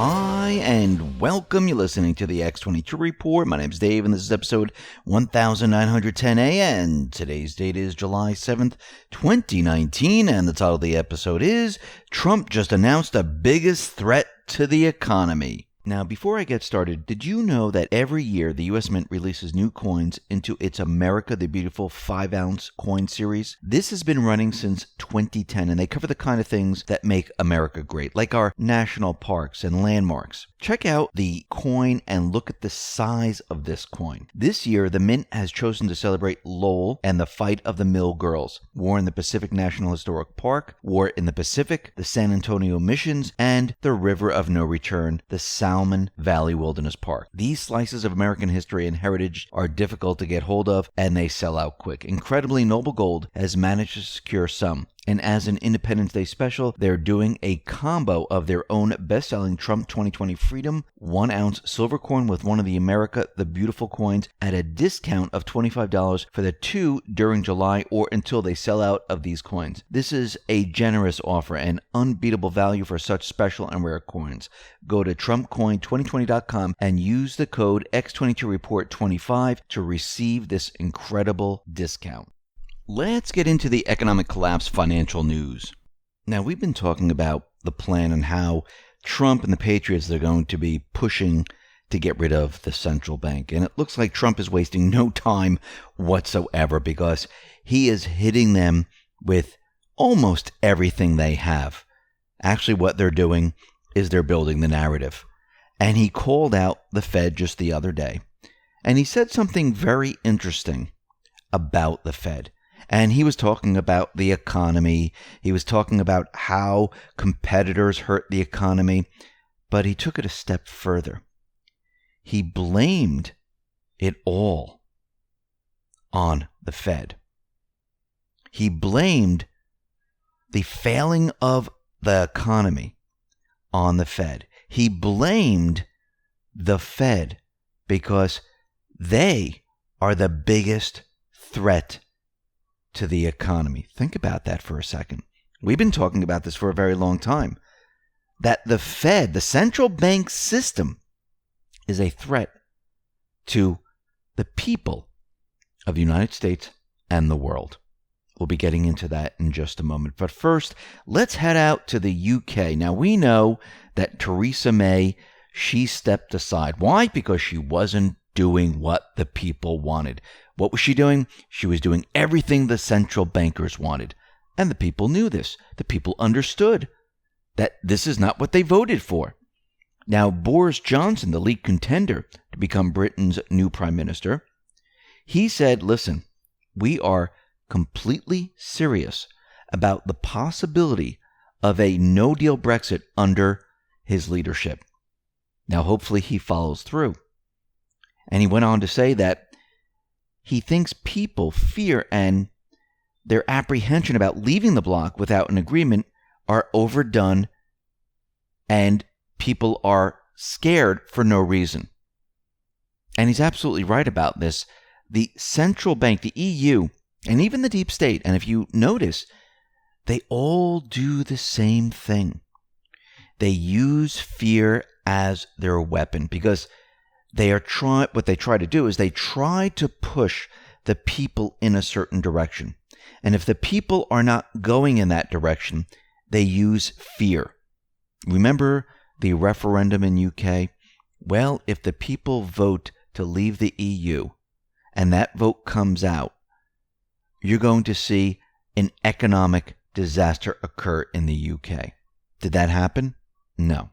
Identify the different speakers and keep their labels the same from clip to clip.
Speaker 1: Hi, and welcome. You're listening to the X22 Report. My name's Dave, and this is episode 1910A, and today's date is July 7th, 2019, and the title of the episode is Trump Just Announced the Biggest Threat to the Economy. Now, before I get started, did you know that every year the U.S. Mint releases new coins into its America the Beautiful 5-ounce coin series? This has been running since 2010, and they cover the kind of things that make America great, like our national parks and landmarks. Check out the coin and look at the size of this coin. This year, the Mint has chosen to celebrate Lowell and the Fight of the Mill Girls, War in the Pacific National Historic Park, War in the Pacific, the San Antonio Missions, and the River of No Return, the Salmon Valley Wilderness Park. These slices of American history and heritage are difficult to get hold of, and they sell out quick. Incredibly, Noble Gold has managed to secure some. And as an Independence Day special, they're doing a combo of their own best-selling Trump 2020 Freedom 1-ounce silver coin with one of the America the Beautiful coins at a discount of $25 for the two during July or until they sell out of these coins. This is a generous offer and unbeatable value for such special and rare coins. Go to TrumpCoin2020.com and use the code X22Report25 to receive this incredible discount. Let's get into the economic collapse financial news. Now, we've been talking about the plan and how Trump and the Patriots are going to be pushing to get rid of the central bank. And it looks like Trump is wasting no time whatsoever because he is hitting them with almost everything they have. Actually, what they're doing is they're building the narrative. And he called out the Fed just the other day. And he said something very interesting about the Fed. And he was talking about the economy. He was talking about how competitors hurt the economy. But he took it a step further. He blamed it all on the Fed. He blamed the failing of the economy on the Fed. He blamed the Fed because they are the biggest threat to the economy. Think about that for a second. We've been talking about this for a very long time. That the Fed, the central bank system, is a threat to the people of the United States and the world. We'll be getting into that in just a moment. But first, let's head out to the UK. Now, we know that Theresa May, she stepped aside. Why? Because she wasn't doing what the people wanted. What was she doing? She was doing everything the central bankers wanted. And the people knew this. The people understood that this is not what they voted for. Now, Boris Johnson, the lead contender to become Britain's new prime minister, he said, listen, we are completely serious about the possibility of a no-deal Brexit under his leadership. Now, hopefully he follows through. And he went on to say that he thinks people fear and their apprehension about leaving the bloc without an agreement are overdone and people are scared for no reason. And he's absolutely right about this. The central bank, the EU, and even the deep state, and if you notice, they all do the same thing. They use fear as their weapon because what they try to do is they try to push the people in a certain direction. And if the people are not going in that direction, they use fear. Remember the referendum in UK? Well, if the people vote to leave the EU and that vote comes out, you're going to see an economic disaster occur in the UK. Did that happen? No.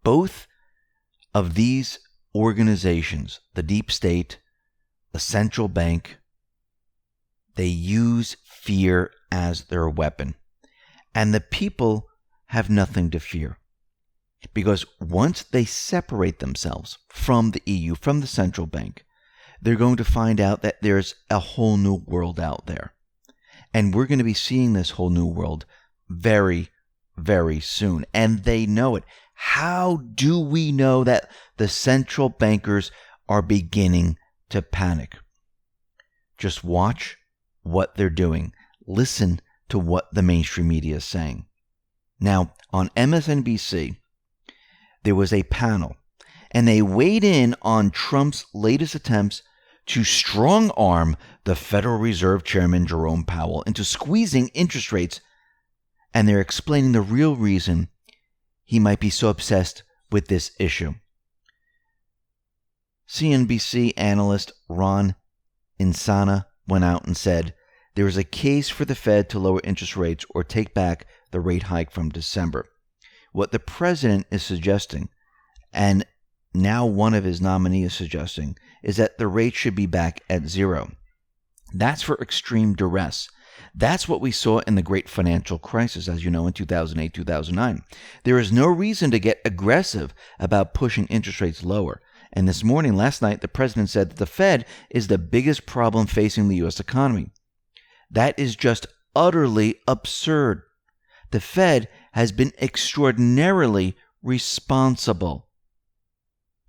Speaker 1: Both of these organizations, the deep state, the central bank, they use fear as their weapon. And the people have nothing to fear. Because once they separate themselves from the EU, from the central bank, they're going to find out that there's a whole new world out there. And we're going to be seeing this whole new world very, very soon. And they know it. How do we know that the central bankers are beginning to panic? Just watch what they're doing. Listen to what the mainstream media is saying. Now, on MSNBC, there was a panel, and they weighed in on Trump's latest attempts to strong-arm the Federal Reserve Chairman Jerome Powell into squeezing interest rates, and they're explaining the real reason he might be so obsessed with this issue. CNBC analyst Ron Insana went out and said there is a case for the Fed to lower interest rates or take back the rate hike from December. What the president is suggesting, and now one of his nominees is suggesting, is that the rate should be back at zero. That's for extreme duress. That's what we saw in the great financial crisis, as you know, in 2008, 2009. There is no reason to get aggressive about pushing interest rates lower. And this morning, last night, the president said that the Fed is the biggest problem facing the U.S. economy. That is just utterly absurd. The Fed has been extraordinarily responsible.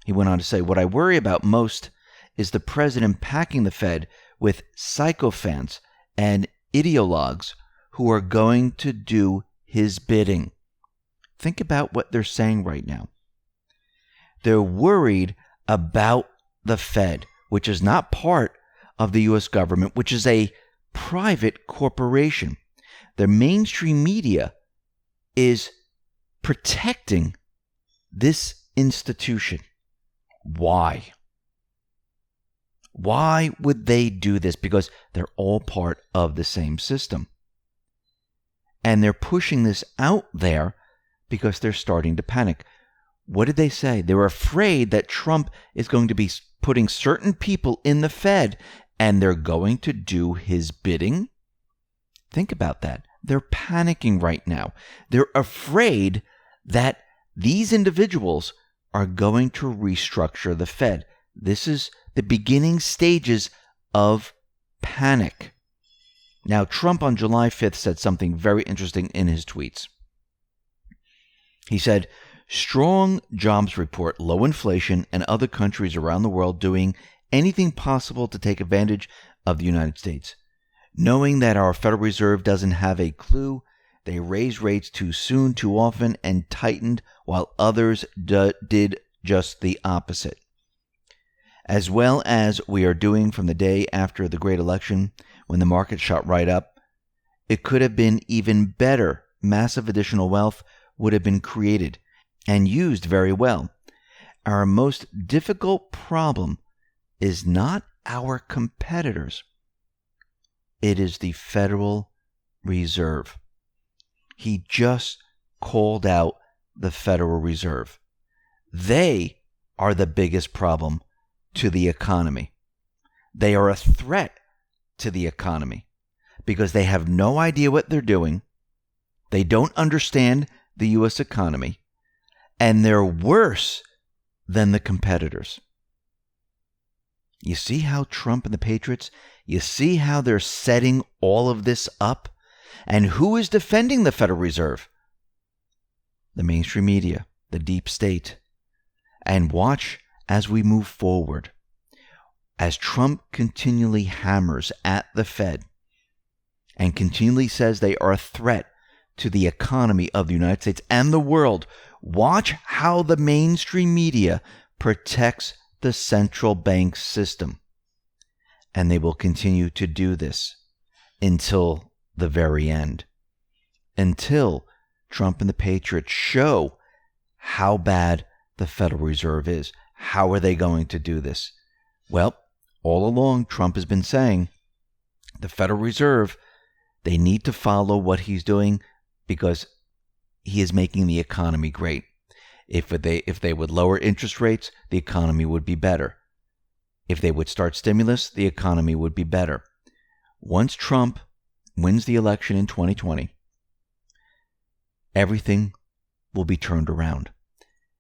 Speaker 1: He went on to say, what I worry about most is the president packing the Fed with sycophants and ideologues who are going to do his bidding. Think about what they're saying right now. They're worried about the Fed, which is not part of the U.S. government, which is a private corporation. The mainstream media is protecting this institution. Why? Why would they do this? Because they're all part of the same system. And they're pushing this out there because they're starting to panic. What did they say? They're afraid that Trump is going to be putting certain people in the Fed and they're going to do his bidding. Think about that. They're panicking right now. They're afraid that these individuals are going to restructure the Fed. This is the beginning stages of panic. Now, Trump on July 5th said something very interesting in his tweets. He said, strong jobs report, low inflation, and other countries around the world doing anything possible to take advantage of the United States. Knowing that our Federal Reserve doesn't have a clue, they raised rates too soon, too often, and tightened while others did just the opposite. As well as we are doing from the day after the great election, when the market shot right up, it could have been even better. Massive additional wealth would have been created and used very well. Our most difficult problem is not our competitors. It is the Federal Reserve. He just called out the Federal Reserve. They are the biggest problem to the economy. They are a threat to the economy because they have no idea what they're doing. They don't understand the U.S. economy, and they're worse than the competitors. You see how Trump and the Patriots, you see how they're setting all of this up? And who is defending the Federal Reserve? The mainstream media, the deep state. And watch as we move forward, as Trump continually hammers at the Fed and continually says they are a threat to the economy of the United States and the world. Watch how the mainstream media protects the central bank system. And they will continue to do this until the very end. Until Trump and the Patriots show how bad the Federal Reserve is. How are they going to do this? Well, all along, Trump has been saying the Federal Reserve, they need to follow what he's doing because he is making the economy great. If they would lower interest rates, the economy would be better. If they would start stimulus, the economy would be better. Once Trump wins the election in 2020, everything will be turned around.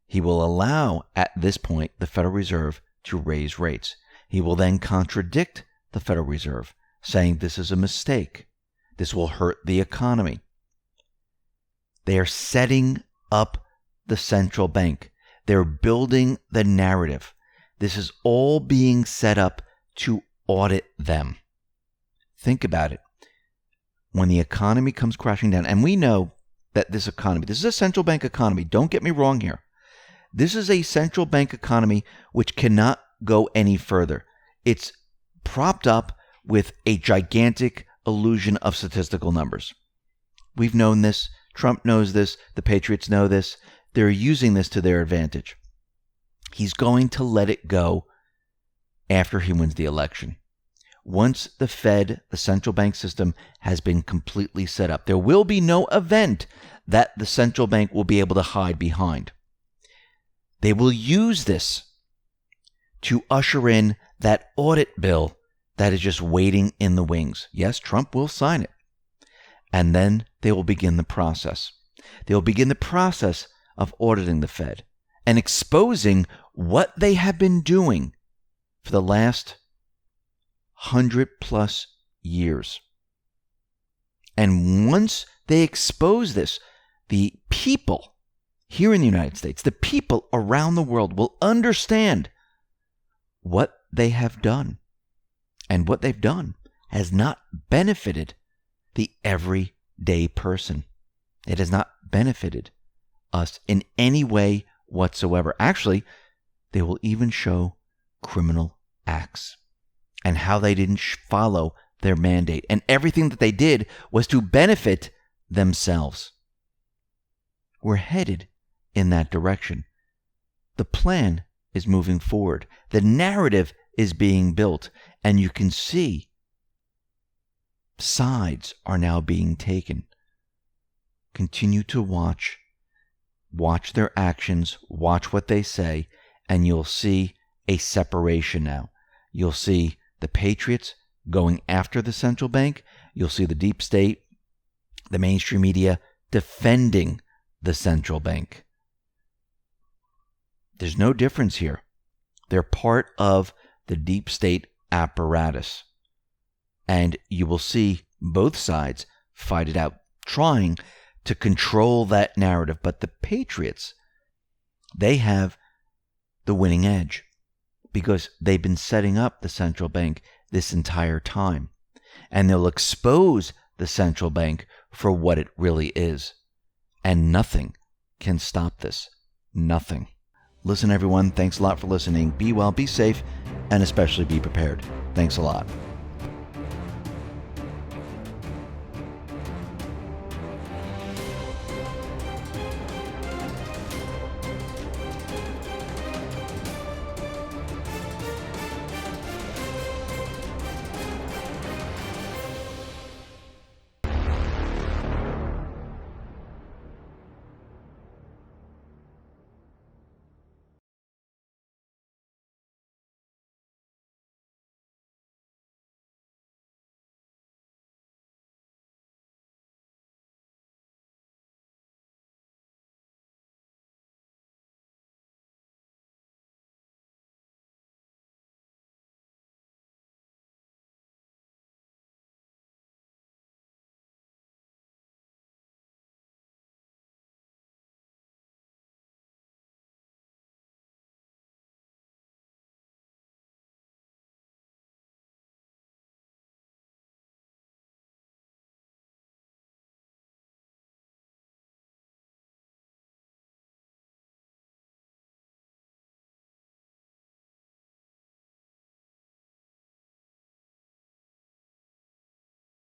Speaker 1: He will allow, at this point, the Federal Reserve to raise rates. He will then contradict the Federal Reserve, saying this is a mistake. This will hurt the economy. They are setting up the central bank. They're building the narrative. This is all being set up to audit them. Think about it. When the economy comes crashing down, and we know that this economy, this is a central bank economy, don't get me wrong here. This is a central bank economy which cannot go any further. It's propped up with a gigantic illusion of statistical numbers. We've known this. Trump knows this. The Patriots know this. They're using this to their advantage. He's going to let it go after he wins the election. Once the Fed, the central bank system, has been completely set up, there will be no event that the central bank will be able to hide behind. They will use this to usher in that audit bill that is just waiting in the wings. Yes, Trump will sign it. And then they will begin the process. They will begin the process of auditing the Fed and exposing what they have been doing for the last 100+ years. And once they expose this, the people here in the United States, the people around the world will understand what they have done. And what they've done has not benefited the everyday person. It has not benefited us in any way whatsoever. Actually, they will even show criminal acts and how they didn't follow their mandate. And everything that they did was to benefit themselves. We're headed in that direction. The plan is moving forward. The narrative is being built. And you can see sides are now being taken. Continue to watch. Watch their actions. Watch what they say. And you'll see a separation now. You'll see the Patriots going after the central bank. You'll see the deep state, the mainstream media defending the central bank. There's no difference here. They're part of the deep state apparatus. And you will see both sides fight it out, trying to control that narrative. But the Patriots, they have the winning edge because they've been setting up the central bank this entire time. And they'll expose the central bank for what it really is. And nothing can stop this. Nothing. Listen, everyone, thanks a lot for listening. Be well, be safe, and especially be prepared. Thanks a lot.